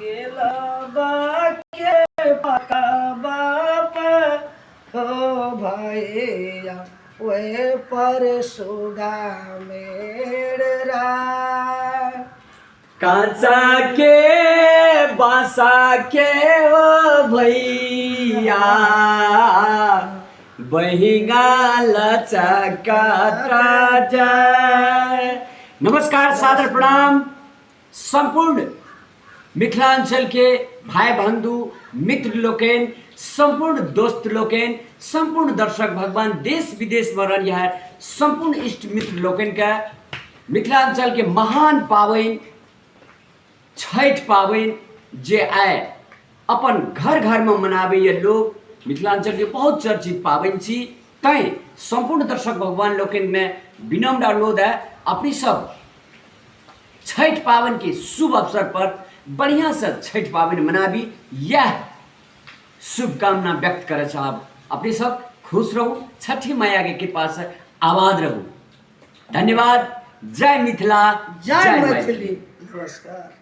केला के पका बाप हो भैया वे पर सुगा मेरा कांचा के बासा के ओ भैया बहिगा लचकाता जाए। नमस्कार, सादर प्रणाम संपूर्ण मिथिलांचल के भाई बंधु मित्र लोकेन, संपूर्ण दोस्त लोकेन, संपूर्ण दर्शक भगवान देश विदेश में रह है संपूर्ण इष्ट मित्र लोकेन का मिथिलांचल के महान पावन छठ पावन जे आए अपन घर घर में मनावे ये लोग मिथिलांचल के बहुत चर्चित पावन छी। तय संपूर्ण दर्शक भगवान लोकेन में विनम्र अनुरोध है अपनी सब छठ पावन के शुभ अवसर पर बढ़िया से छठ पावन मनाबी, यह शुभकामना व्यक्त करे साहब। अपनी सब खुश रहो, छठी मैया के कृपा से आबाद रहो। धन्यवाद। जय मिथिला, जय मैथिली। नमस्कार।